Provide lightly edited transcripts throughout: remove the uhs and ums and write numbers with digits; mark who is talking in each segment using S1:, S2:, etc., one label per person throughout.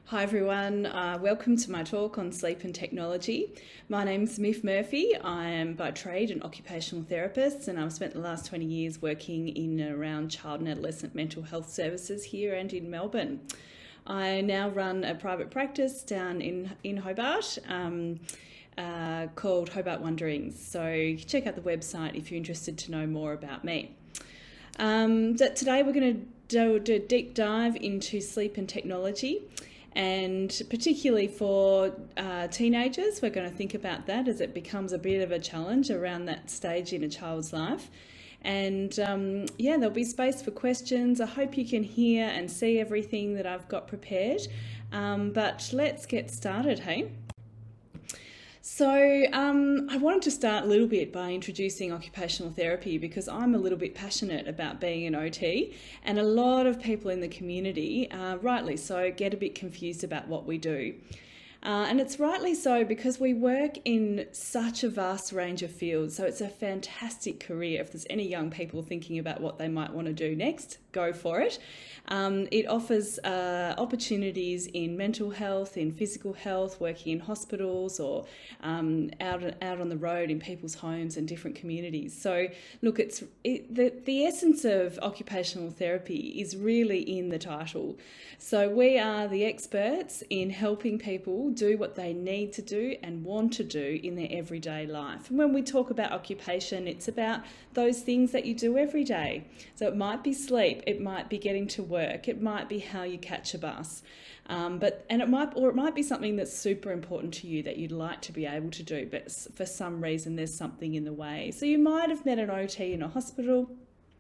S1: Hi everyone, welcome to my talk on sleep and technology. My name's Myf Murphy. I am by trade an occupational therapist, and I've spent the last 20 years working in and around child and adolescent mental health services here and in Melbourne. I now run a private practice down in Hobart called Hobart Wonderings, so check out the website if you're interested to know more about me. Today we're going to do a deep dive into sleep and technology. And particularly for teenagers, we're going to think about that as it becomes a bit of a challenge around that stage in a child's life. And there'll be space for questions. I hope you can hear and see everything that I've got prepared. But let's get started, hey? So I wanted to start a little bit by introducing occupational therapy because I'm a little bit passionate about being an OT, and a lot of people in the community, rightly so, get a bit confused about what we do. And it's rightly so because we work in such a vast range of fields, so it's a fantastic career. If there's any young people thinking about what they might want to do next, go for it. It offers opportunities in mental health, in physical health, working in hospitals or out on the road in people's homes and different communities. So look, the essence of occupational therapy is really in the title. So we are the experts in helping people do what they need to do and want to do in their everyday life. And when we talk about occupation, it's about those things that you do every day. So it might be sleep, it might be getting to work, it might be how you catch a bus, it might be something that's super important to you that you'd like to be able to do, but for some reason there's something in the way. So you might have met an OT in a hospital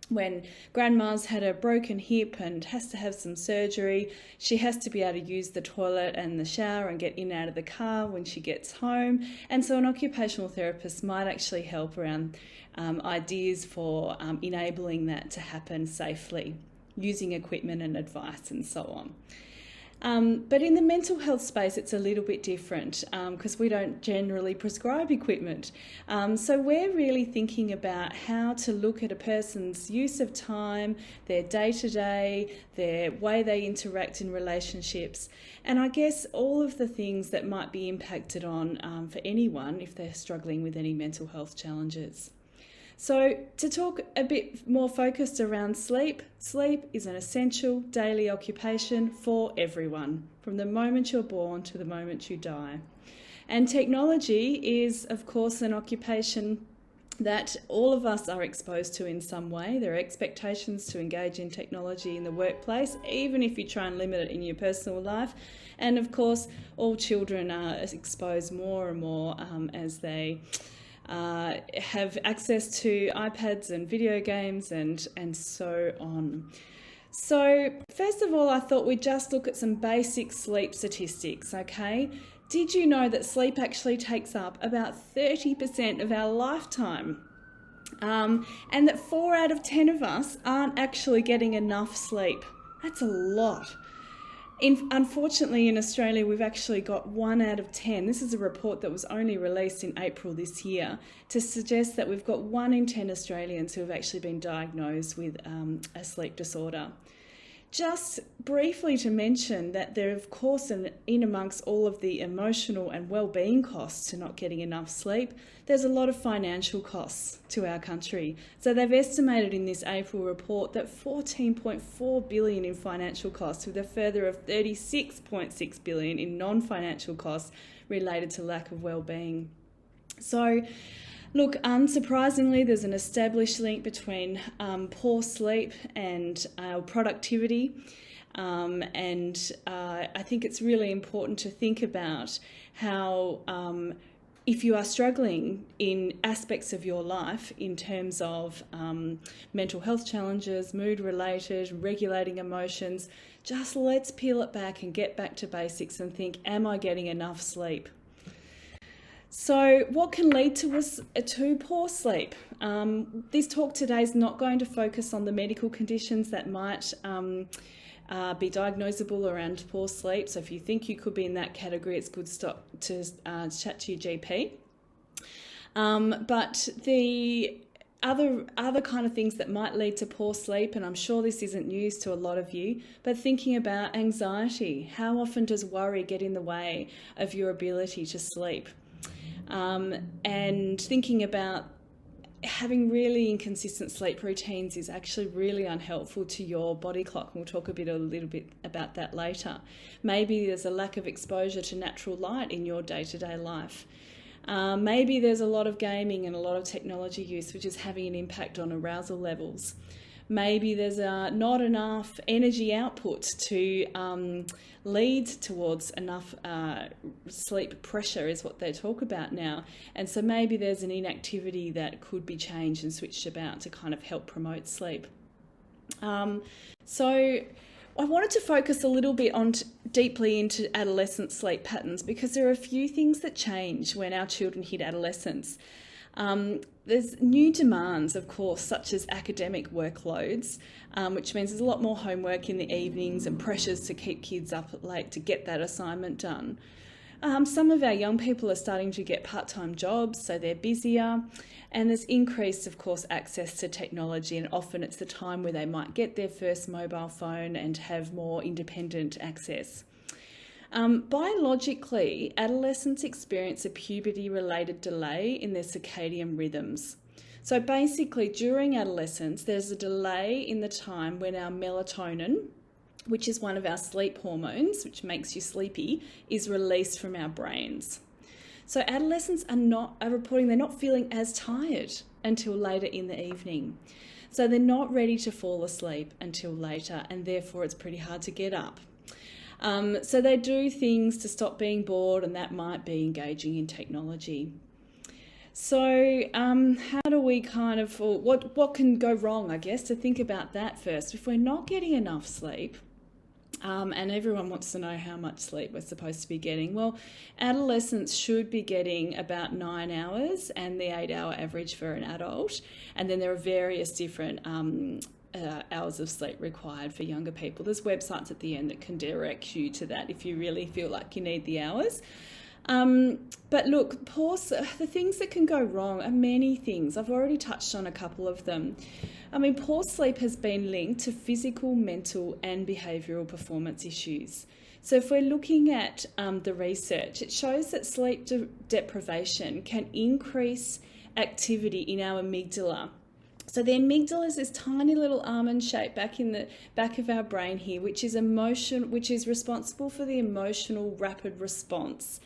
S1: when grandma's had a broken hip and has to have some surgery. She has to be able to use the toilet and the shower and get in and out of the car when she gets home. And so an occupational therapist might actually help around ideas for enabling that to happen safely, using equipment and advice and so on. But in the mental health space, it's a little bit different because we don't generally prescribe equipment. So we're really thinking about how to look at a person's use of time, their day-to-day, their way they interact in relationships, and I guess all of the things that might be impacted on for anyone if they're struggling with any mental health challenges. So to talk a bit more focused around sleep is an essential daily occupation for everyone, from the moment you're born to the moment you die. And technology is, of course, an occupation that all of us are exposed to in some way. There are expectations to engage in technology in the workplace, even if you try and limit it in your personal life. And of course, all children are exposed more and more as they have access to iPads and video games and so on. So first of all, I thought we'd just look at some basic sleep statistics, okay? Did you know that sleep actually takes up about 30% of our lifetime? And that 4 out of 10 of us aren't actually getting enough sleep. That's a lot. Unfortunately, in Australia, we've actually got 1 out of 10. This is a report that was only released in April this year to suggest that we've got 1 in 10 Australians who have actually been diagnosed with a sleep disorder. Just briefly to mention that there, of course, in amongst all of the emotional and well-being costs to not getting enough sleep, there's a lot of financial costs to our country. So they've estimated in this April report that 14.4 billion in financial costs, with a further of 36.6 billion in non-financial costs related to lack of well-being. So look, unsurprisingly, there's an established link between poor sleep and productivity. I think it's really important to think about how if you are struggling in aspects of your life in terms of mental health challenges, mood-related, regulating emotions, just let's peel it back and get back to basics and think, am I getting enough sleep? So what can lead to poor sleep? This talk today is not going to focus on the medical conditions that might be diagnosable around poor sleep. So if you think you could be in that category, it's good to chat to your GP. But the other kind of things that might lead to poor sleep, and I'm sure this isn't news to a lot of you, but thinking about anxiety. How often does worry get in the way of your ability to sleep? And thinking about having really inconsistent sleep routines is actually really unhelpful to your body clock. And we'll talk a little bit about that later. Maybe there's a lack of exposure to natural light in your day-to-day life. Maybe there's a lot of gaming and a lot of technology use, which is having an impact on arousal levels. Maybe there's not enough energy output to lead towards enough sleep pressure, is what they talk about now. And so maybe there's an inactivity that could be changed and switched about to kind of help promote sleep. So I wanted to focus a little bit deeply into adolescent sleep patterns, because there are a few things that change when our children hit adolescence. There's new demands, of course, such as academic workloads, which means there's a lot more homework in the evenings and pressures to keep kids up late to get that assignment done. Some of our young people are starting to get part-time jobs, so they're busier, and there's increased, of course, access to technology, and often it's the time where they might get their first mobile phone and have more independent access. Biologically, adolescents experience a puberty-related delay in their circadian rhythms. So basically, during adolescence, there's a delay in the time when our melatonin, which is one of our sleep hormones, which makes you sleepy, is released from our brains. So adolescents are reporting they're not feeling as tired until later in the evening. So they're not ready to fall asleep until later, and therefore it's pretty hard to get up. So they do things to stop being bored, and that might be engaging in technology. So how do we what can go wrong, I guess, to think about that first. If we're not getting enough sleep, and everyone wants to know how much sleep we're supposed to be getting, well, adolescents should be getting about 9 hours and the 8-hour average for an adult. And then there are various different hours of sleep required for younger people. There's websites at the end that can direct you to that if you really feel like you need the hours. But look, the things that can go wrong are many things. I've already touched on a couple of them. I mean, poor sleep has been linked to physical, mental and behavioural performance issues. So if we're looking at the research, it shows that sleep deprivation can increase activity in our amygdala. So the amygdala is this tiny little almond shape back in the back of our brain here, which is responsible for the emotional rapid response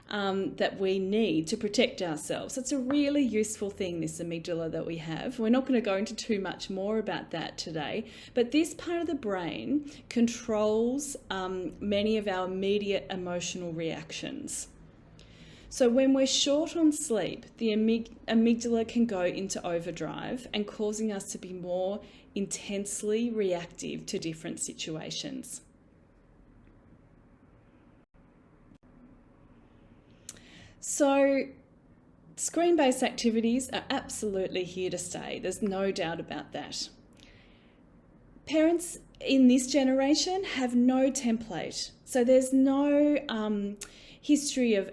S1: that we need to protect ourselves. It's a really useful thing, this amygdala that we have. We're not going to go into too much more about that today, but this part of the brain controls many of our immediate emotional reactions. So when we're short on sleep, the amygdala can go into overdrive and causing us to be more intensely reactive to different situations. So screen-based activities are absolutely here to stay. There's no doubt about that. Parents in this generation have no template. So there's no history of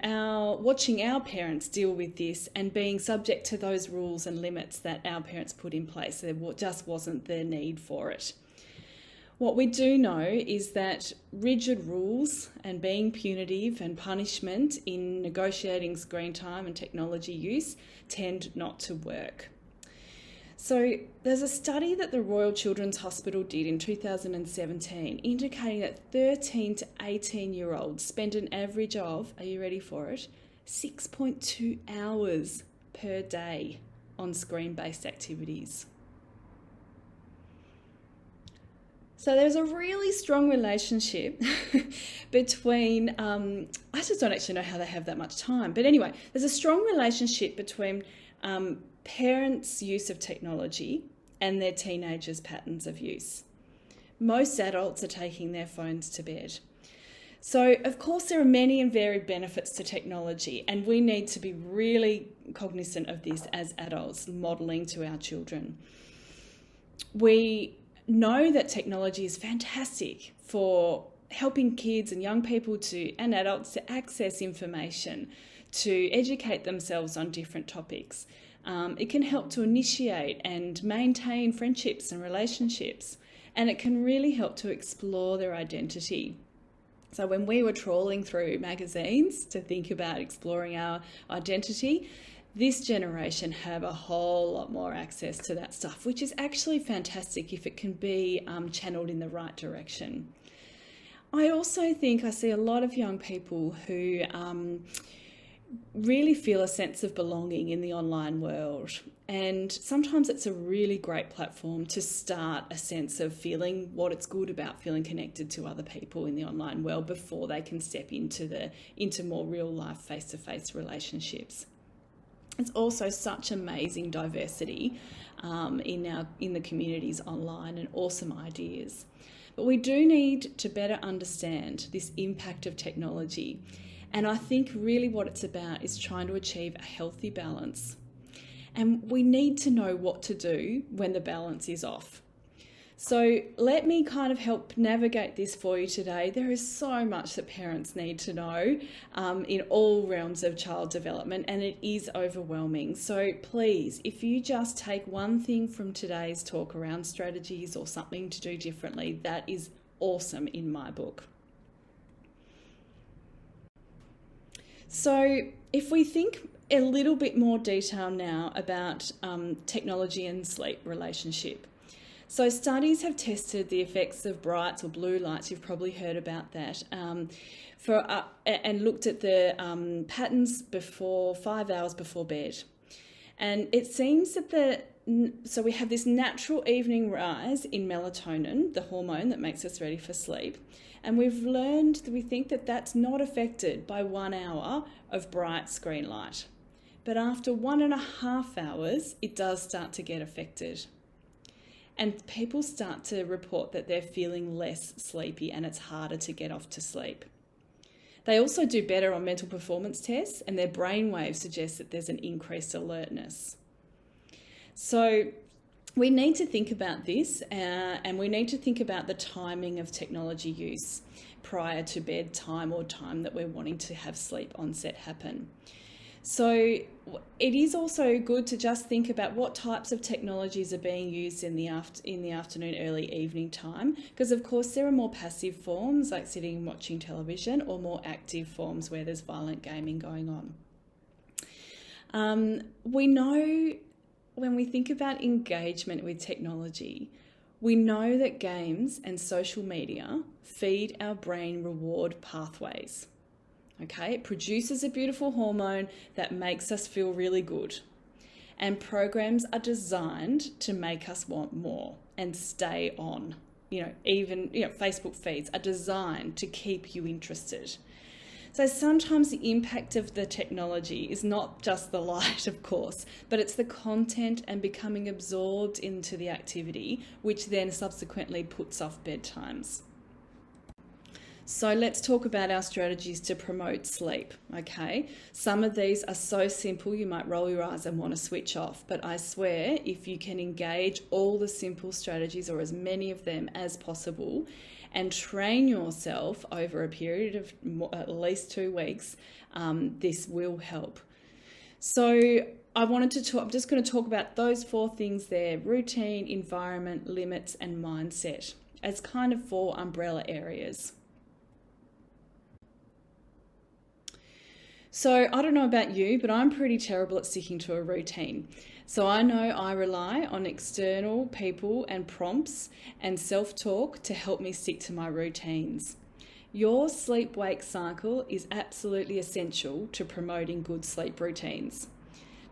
S1: watching our parents deal with this and being subject to those rules and limits that our parents put in place. There just wasn't the need for it. What we do know is that rigid rules and being punitive and punishment in negotiating screen time and technology use tend not to work. So there's a study that the Royal Children's Hospital did in 2017 indicating that 13 to 18-year-olds spend an average of, are you ready for it, 6.2 hours per day on screen-based activities. So there's a really strong relationship between, I just don't actually know how they have that much time. But anyway, there's a strong relationship between parents' use of technology and their teenagers' patterns of use. Most adults are taking their phones to bed. So, of course, there are many and varied benefits to technology, and we need to be really cognizant of this as adults, modelling to our children. We know that technology is fantastic for helping kids and young people and adults to access information, to educate themselves on different topics. It can help to initiate and maintain friendships and relationships, and it can really help to explore their identity. So when we were trawling through magazines to think about exploring our identity, this generation have a whole lot more access to that stuff, which is actually fantastic if it can be channeled in the right direction. I also think I see a lot of young people who really feel a sense of belonging in the online world. And sometimes it's a really great platform to start a sense of feeling what it's good about feeling connected to other people in the online world before they can step into more real life face-to-face relationships. It's also such amazing diversity in the communities online, and awesome ideas. But we do need to better understand this impact of technology. And I think really what it's about is trying to achieve a healthy balance. And we need to know what to do when the balance is off. So let me kind of help navigate this for you today. There is so much that parents need to know in all realms of child development, and it is overwhelming. So please, if you just take one thing from today's talk around strategies or something to do differently, that is awesome in my book. So if we think a little bit more detail now about technology and sleep relationship. So studies have tested the effects of brights or blue lights, you've probably heard about that, and looked at the patterns before 5 hours before bed. And it seems that so we have this natural evening rise in melatonin, the hormone that makes us ready for sleep. And we think that that's not affected by 1 hour of bright screen light. But after 1.5 hours, it does start to get affected. And people start to report that they're feeling less sleepy and it's harder to get off to sleep. They also do better on mental performance tests, and their brainwaves suggest that there's an increased alertness. So we need to think about this, and we need to think about the timing of technology use prior to bedtime or time that we're wanting to have sleep onset happen. So it is also good to just think about what types of technologies are being used in the afternoon, early evening time, because of course there are more passive forms like sitting and watching television, or more active forms where there's violent gaming going on. We know when we think about engagement with technology, we know that games and social media feed our brain reward pathways. Okay, it produces a beautiful hormone that makes us feel really good. And programs are designed to make us want more and stay on. Even Facebook feeds are designed to keep you interested. So sometimes the impact of the technology is not just the light, of course, but it's the content and becoming absorbed into the activity, which then subsequently puts off bedtimes. So let's talk about our strategies to promote sleep, okay? Some of these are so simple you might roll your eyes and want to switch off, but I swear if you can engage all the simple strategies, or as many of them as possible, and train yourself over a period of at least 2 weeks, this will help. So I'm just going to talk about those 4 things there: routine, environment, limits, and mindset, as kind of 4 umbrella areas. So I don't know about you, but I'm pretty terrible at sticking to a routine. So I know I rely on external people and prompts and self-talk to help me stick to my routines. Your sleep-wake cycle is absolutely essential to promoting good sleep routines.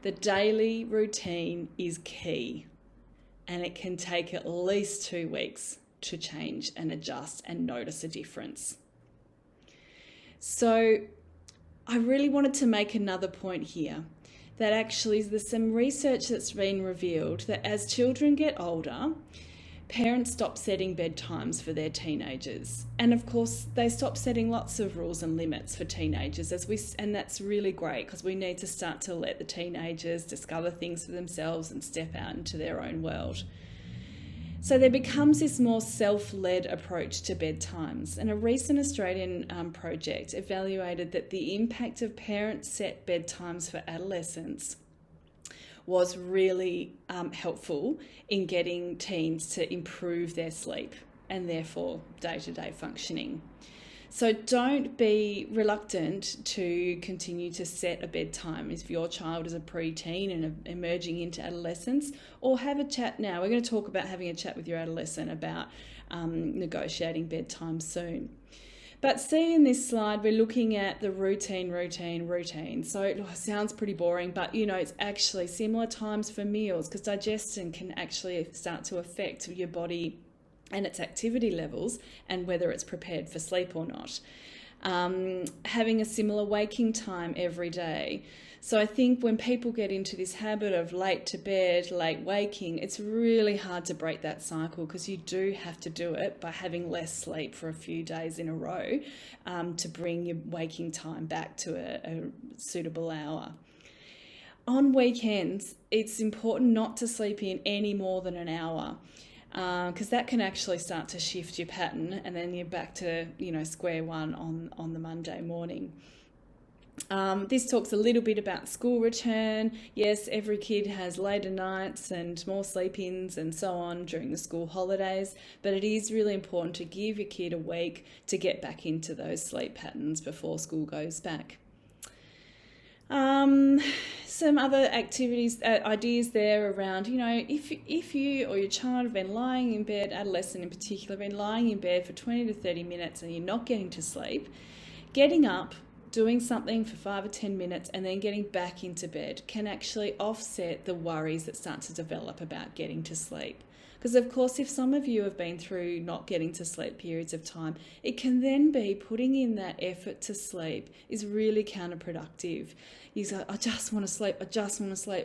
S1: The daily routine is key, and it can take at least 2 weeks to change and adjust and notice a difference. So I really wanted to make another point here, that actually there's some research that's been revealed that as children get older, parents stop setting bedtimes for their teenagers. And of course, they stop setting lots of rules and limits for teenagers, and that's really great, because we need to start to let the teenagers discover things for themselves and step out into their own world. So there becomes this more self-led approach to bedtimes, and a recent Australian project evaluated that the impact of parent-set bedtimes for adolescents was really helpful in getting teens to improve their sleep and therefore day-to-day functioning. So don't be reluctant to continue to set a bedtime if your child is a preteen and emerging into adolescence, or have a chat now. We're going to talk about having a chat with your adolescent about negotiating bedtime soon. But see, in this slide, we're looking at the routine. So it sounds pretty boring, but it's actually similar times for meals, because digestion can actually start to affect your body and its activity levels and whether it's prepared for sleep or not. Having a similar waking time every day. So I think when people get into this habit of late to bed, late waking, it's really hard to break that cycle, because you do have to do it by having less sleep for a few days in a row to bring your waking time back to a suitable hour. On weekends, it's important not to sleep in any more than an hour, because that can actually start to shift your pattern, and then you're back to square one on the Monday morning. This talks a little bit about school return. Yes, every kid has later nights and more sleep-ins and so on during the school holidays, but it is really important to give your kid a week to get back into those sleep patterns before school goes back. Some other activities, ideas there around, if you or your child have been lying in bed, adolescent in particular, been lying in bed for 20 to 30 minutes and you're not getting to sleep, getting up, doing something for 5 or 10 minutes and then getting back into bed can actually offset the worries that start to develop about getting to sleep. Because of course, if some of you have been through not getting to sleep periods of time, it can then be putting in that effort to sleep is really counterproductive. You say, I just want to sleep.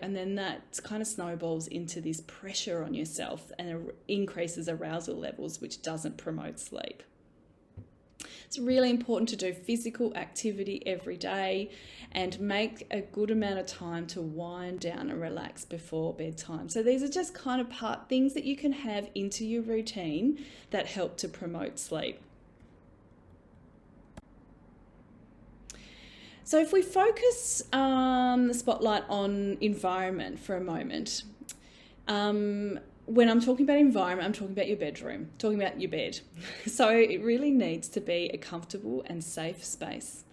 S1: And then that kind of snowballs into this pressure on yourself and increases arousal levels, which doesn't promote sleep. It's really important to do physical activity every day and make a good amount of time to wind down and relax before bedtime. So these are just kind of things that you can have into your routine that help to promote sleep. So if we focus the spotlight on environment for a moment, when I'm talking about environment, I'm talking about your bedroom, talking about your bed. So it really needs to be a comfortable and safe space.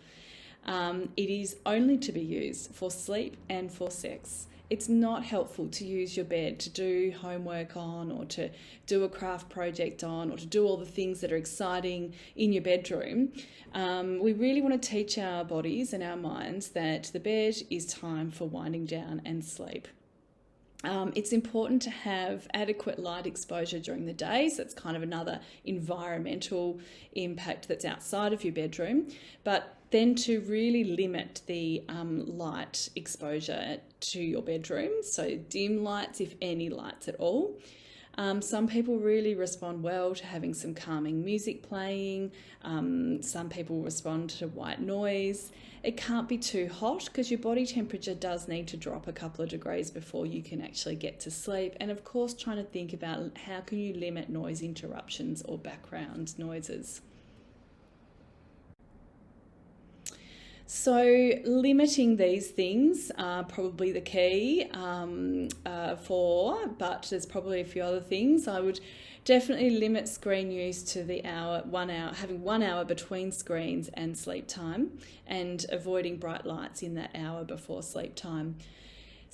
S1: It is only to be used for sleep and for sex. It's not helpful to use your bed to do homework on, or to do a craft project on, or to do all the things that are exciting in your bedroom. We really want to teach our bodies and our minds that the bed is time for winding down and sleep. It's important to have adequate light exposure during the day, so it's kind of another environmental impact that's outside of your bedroom, but then to really limit the light exposure to your bedroom, so dim lights, if any lights at all. Some people really respond well to having some calming music playing. Some people respond to white noise. It can't be too hot, because your body temperature does need to drop a couple of degrees before you can actually get to sleep. And of course, trying to think about how can you limit noise interruptions or background noises. So limiting these things are probably the key but there's probably a few other things. I would definitely limit screen use to the having 1 hour between screens and sleep time, and avoiding bright lights in that hour before sleep time.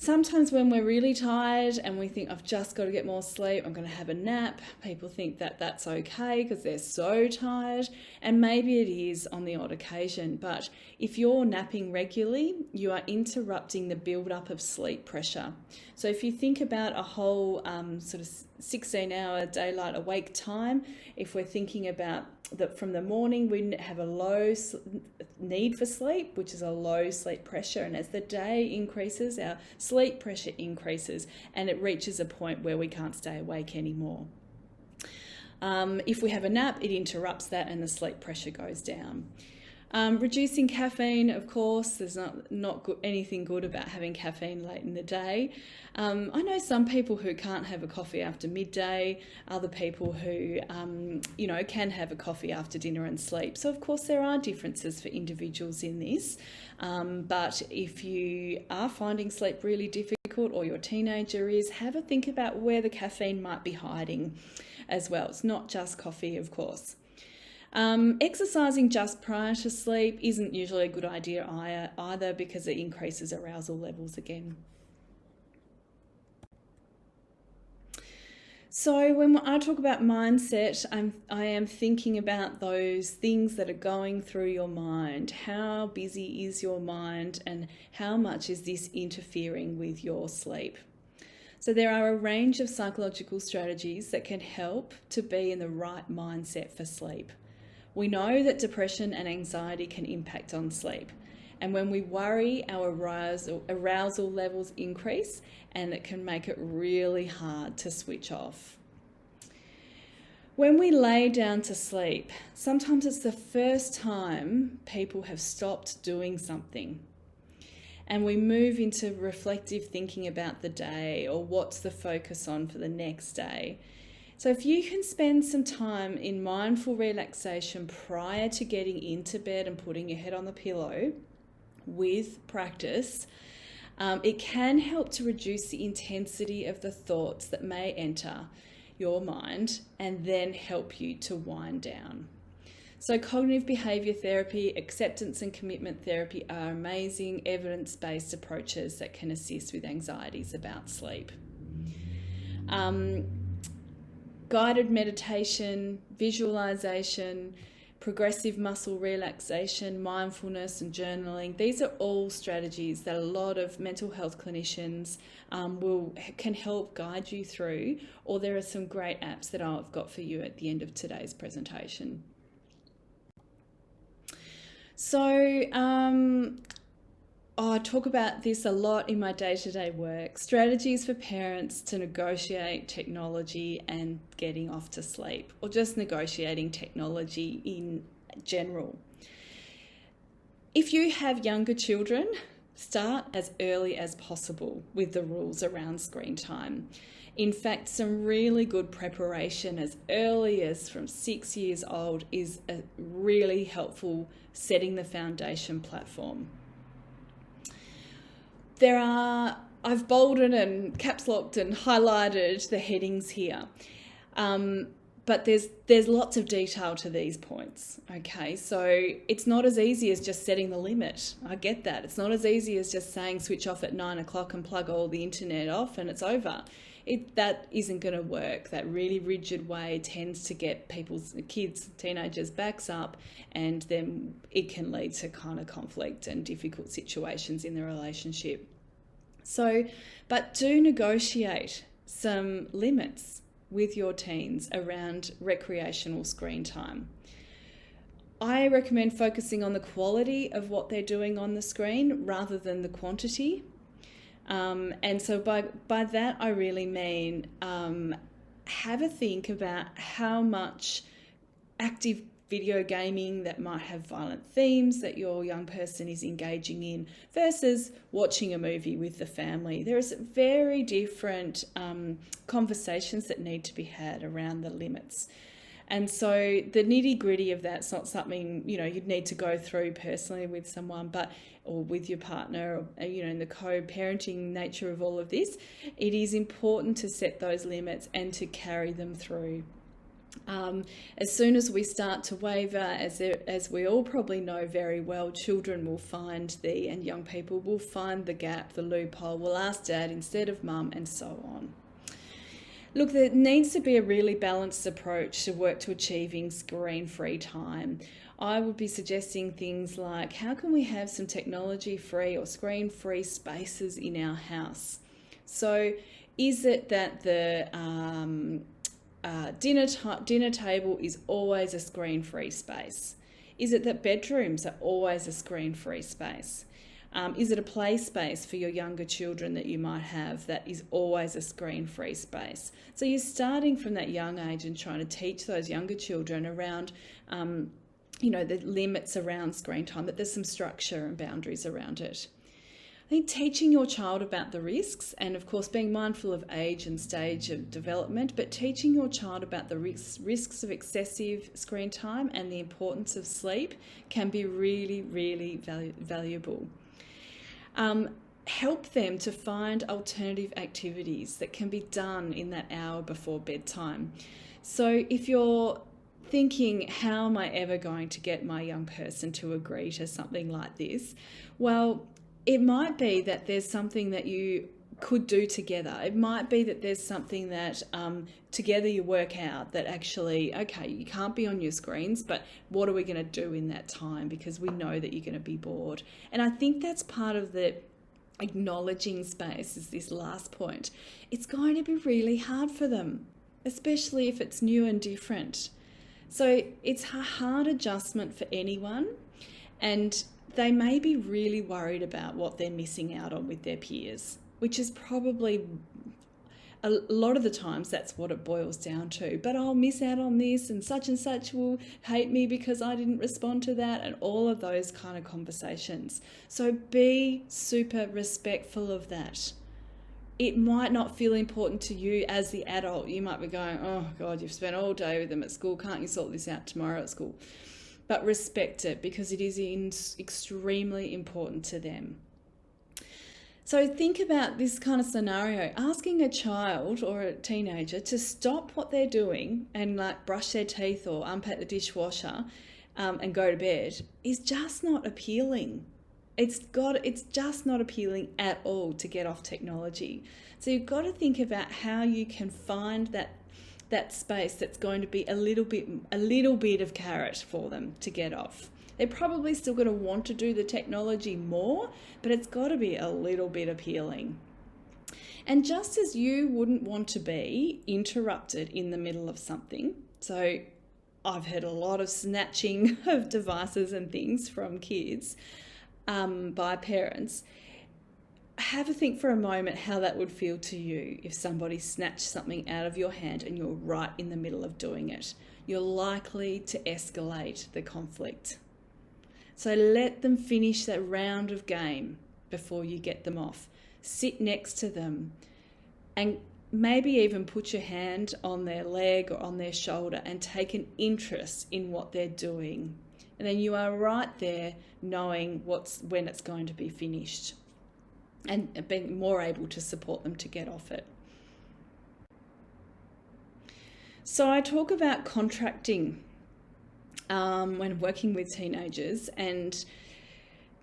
S1: Sometimes when we're really tired and we think, I've just got to get more sleep, I'm going to have a nap, people think that that's okay because they're so tired, and maybe it is on the odd occasion, but if you're napping regularly, you are interrupting the build-up of sleep pressure. So if you think about a whole sort of 16-hour daylight awake time, if we're thinking about that from the morning, we have a low need for sleep, which is a low sleep pressure. And as the day increases, our sleep pressure increases and it reaches a point where we can't stay awake anymore. If we have a nap, it interrupts that and the sleep pressure goes down. Reducing caffeine, of course, there's not anything good about having caffeine late in the day. I know some people who can't have a coffee after midday, other people who, can have a coffee after dinner and sleep. So, of course, there are differences for individuals in this. But if you are finding sleep really difficult, difficult or your teenager is, have a think about where the caffeine might be hiding as well. It's not just coffee, of course. Exercising just prior to sleep isn't usually a good idea either, because it increases arousal levels again. So when I talk about mindset, I am thinking about those things that are going through your mind. How busy is your mind, and how much is this interfering with your sleep? So there are a range of psychological strategies that can help to be in the right mindset for sleep. We know that depression and anxiety can impact on sleep. And when we worry, our arousal levels increase, and it can make it really hard to switch off. When we lay down to sleep, sometimes it's the first time people have stopped doing something. And we move into reflective thinking about the day, or what's the focus on for the next day. So if you can spend some time in mindful relaxation prior to getting into bed and putting your head on the pillow with practice, it can help to reduce the intensity of the thoughts that may enter your mind, and then help you to wind down. So cognitive behaviour therapy, acceptance and commitment therapy are amazing evidence-based approaches that can assist with anxieties about sleep. Guided meditation, visualization, progressive muscle relaxation, mindfulness and journaling. These are all strategies that a lot of mental health clinicians can help guide you through, or there are some great apps that I've got for you at the end of today's presentation. So I talk about this a lot in my day-to-day work. Strategies for parents to negotiate technology and getting off to sleep, or just negotiating technology in general. If you have younger children, start as early as possible with the rules around screen time. In fact, some really good preparation as early as from 6 years old is a really helpful setting the foundation platform. I've bolded and caps locked and highlighted the headings here, but there's lots of detail to these points, okay? So it's not as easy as just setting the limit. I get that. It's not as easy as just saying switch off at 9 o'clock and plug all the internet off and it's over. That isn't going to work. That really rigid way tends to get teenagers' backs up, and then it can lead to kind of conflict and difficult situations in the relationship. So, but do negotiate some limits with your teens around recreational screen time. I recommend focusing on the quality of what they're doing on the screen rather than the quantity. And so by that, I really mean have a think about how much active video gaming that might have violent themes that your young person is engaging in versus watching a movie with the family. There's very different conversations that need to be had around the limits. And so the nitty-gritty of that's not something, you'd need to go through personally with someone, or with your partner, or, in the co-parenting nature of all of this. It is important to set those limits and to carry them through. As soon as we start to waver, as we all probably know very well, children will find and young people will find the gap, the loophole, will ask dad instead of mum, and so on. Look, there needs to be a really balanced approach to work to achieving screen-free time. I would be suggesting things like, how can we have some technology-free or screen-free spaces in our house? So is it that the dinner table is always a screen-free space? Is it that bedrooms are always a screen-free space? Is it a play space for your younger children that you might have that is always a screen-free space? So you're starting from that young age and trying to teach those younger children around, the limits around screen time, that there's some structure and boundaries around it. I think teaching your child about the risks, and of course being mindful of age and stage of development, but teaching your child about the risks of excessive screen time and the importance of sleep can be really, really valuable. help them to find alternative activities that can be done in that hour before bedtime. So if you're thinking, how am I ever going to get my young person to agree to something like this? Well, it might be that there's something that you could do together. It might be that there's something that together you work out that actually, okay, you can't be on your screens, but what are we going to do in that time? Because we know that you're going to be bored. And I think that's part of the acknowledging space, is this last point. It's going to be really hard for them, especially if it's new and different. So it's a hard adjustment for anyone, and they may be really worried about what they're missing out on with their peers, which is probably a lot of the times that's what it boils down to. But I'll miss out on this, and such will hate me because I didn't respond to that, and all of those kind of conversations. So be super respectful of that. It might not feel important to you as the adult. You might be going, oh God, you've spent all day with them at school. Can't you sort this out tomorrow at school? But respect it, because it is extremely important to them. So think about this kind of scenario, asking a child or a teenager to stop what they're doing and like brush their teeth or unpack the dishwasher and go to bed is just not appealing. It's just not appealing at all to get off technology. So you've got to think about how you can find that space that's going to be a little bit of carrot for them to get off. They're probably still going to want to do the technology more, but it's got to be a little bit appealing. And just as you wouldn't want to be interrupted in the middle of something, so I've heard a lot of snatching of devices and things from kids by parents. Have a think for a moment how that would feel to you if somebody snatched something out of your hand and you're right in the middle of doing it. You're likely to escalate the conflict. So let them finish that round of game before you get them off. Sit next to them and maybe even put your hand on their leg or on their shoulder and take an interest in what they're doing. And then you are right there knowing when it's going to be finished and being more able to support them to get off it. So I talk about contracting when working with teenagers and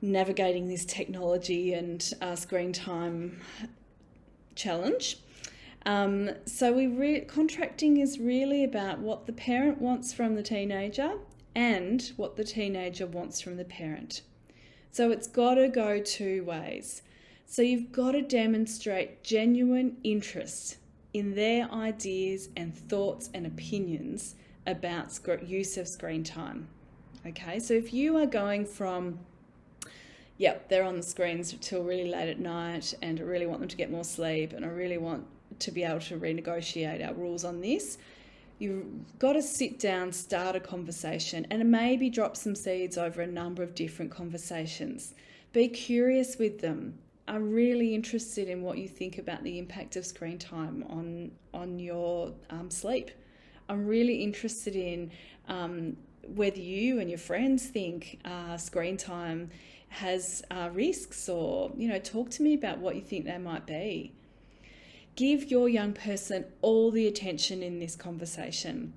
S1: navigating this technology and screen time challenge. So contracting is really about what the parent wants from the teenager and what the teenager wants from the parent. So it's got to go two ways. So you've got to demonstrate genuine interest in their ideas and thoughts and opinions about use of screen time. Okay, so if you are going from, they're on the screens till really late at night and I really want them to get more sleep and I really want to be able to renegotiate our rules on this, you've got to sit down, start a conversation, and maybe drop some seeds over a number of different conversations. Be curious with them. I'm really interested in what you think about the impact of screen time on your sleep. I'm really interested in whether you and your friends think screen time has risks, or talk to me about what you think they might be. Give your young person all the attention in this conversation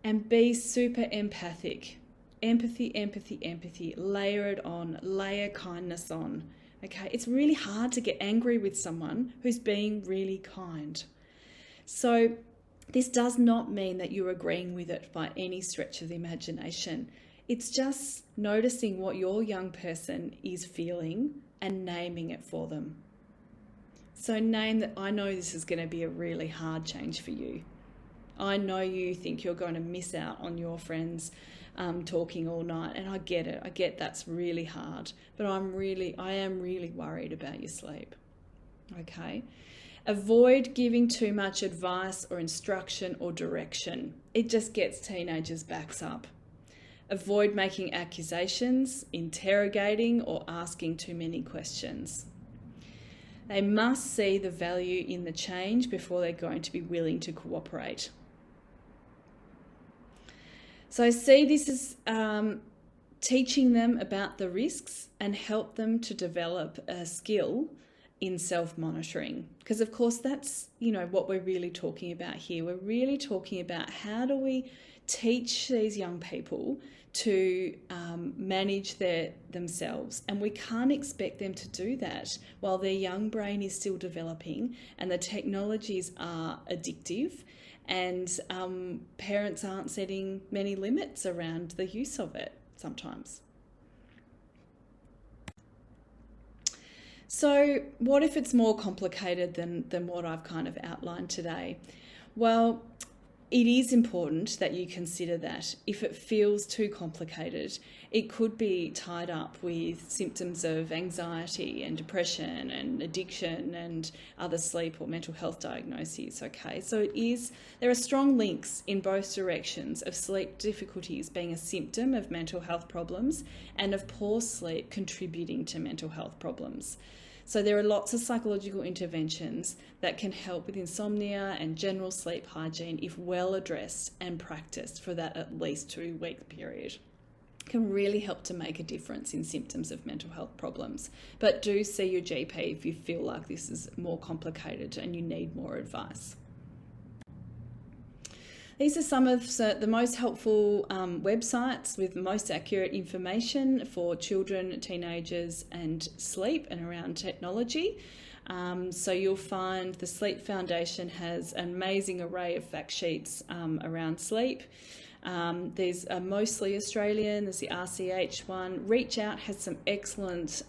S1: and be super empathic. Empathy. Layer it on, layer kindness on. Okay, it's really hard to get angry with someone who's being really kind. So this does not mean that you're agreeing with it by any stretch of the imagination. It's just noticing what your young person is feeling and naming it for them. So name that, I know this is going to be a really hard change for you. I know you think you're going to miss out on your friends talking all night, and I get it. I get that's really hard, but I am really worried about your sleep. Okay? Avoid giving too much advice or instruction or direction. It just gets teenagers' backs up. Avoid making accusations, interrogating, or asking too many questions. They must see the value in the change before they're going to be willing to cooperate. So see this as teaching them about the risks and help them to develop a skill in self-monitoring. Because of course that's, what we're really talking about here. We're really talking about how do we teach these young people to manage themselves, and we can't expect them to do that while their young brain is still developing and the technologies are addictive, and parents aren't setting many limits around the use of it sometimes. So what if it's more complicated than what I've kind of outlined today? Well, it is important that you consider that if it feels too complicated, it could be tied up with symptoms of anxiety and depression and addiction and other sleep or mental health diagnoses, okay? So there are strong links in both directions of sleep difficulties being a symptom of mental health problems and of poor sleep contributing to mental health problems. So there are lots of psychological interventions that can help with insomnia and general sleep hygiene if well addressed and practiced for that at least 2-week period. It can really help to make a difference in symptoms of mental health problems. But do see your GP if you feel like this is more complicated and you need more advice. These are some of the most helpful websites with the most accurate information for children, teenagers and sleep and around technology. So you'll find the Sleep Foundation has an amazing array of fact sheets around sleep. There's mostly Australian, there's the RCH one. Reach Out has some excellent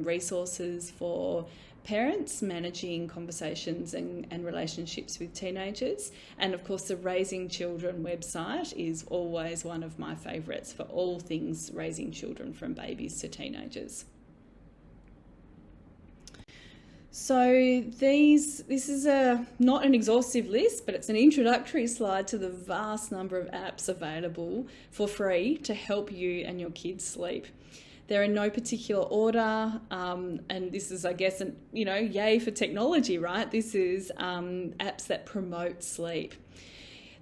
S1: resources for parents managing conversations and relationships with teenagers. And of course the Raising Children website is always one of my favourites for all things raising children from babies to teenagers. So this is not an exhaustive list, but it's an introductory slide to the vast number of apps available for free to help you and your kids sleep. They're in no particular order, and this is, I guess, yay for technology, right? This is apps that promote sleep.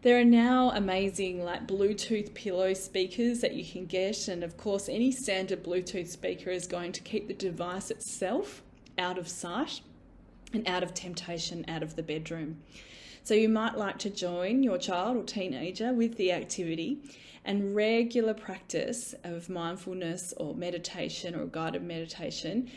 S1: There are now amazing like Bluetooth pillow speakers that you can get, and of course any standard Bluetooth speaker is going to keep the device itself out of sight and out of temptation out of the bedroom. So you might like to join your child or teenager with the activity, and regular practice of mindfulness or meditation or guided meditation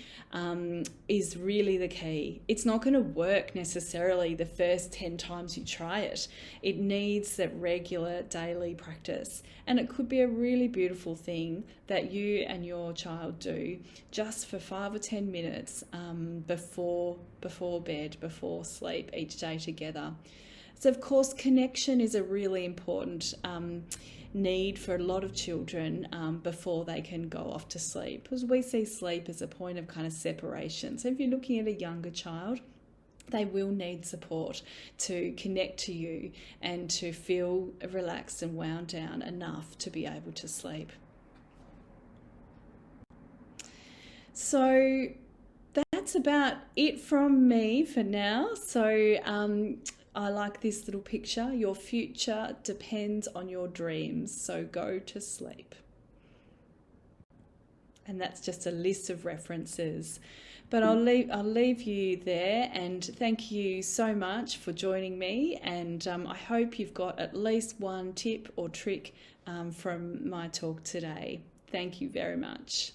S1: is really the key. It's not going to work necessarily the first 10 times you try it. It needs that regular daily practice, and it could be a really beautiful thing that you and your child do just for 5 or 10 minutes before bed, before sleep each day together. So of course connection is a really important need for a lot of children before they can go off to sleep, because we see sleep as a point of kind of separation. So if you're looking at a younger child, they will need support to connect to you and to feel relaxed and wound down enough to be able to sleep. So that's about it from me for now. So I like this little picture. Your future depends on your dreams, so go to sleep. And that's just a list of references. But I'll leave you there, and thank you so much for joining me. And I hope you've got at least one tip or trick from my talk today. Thank you very much.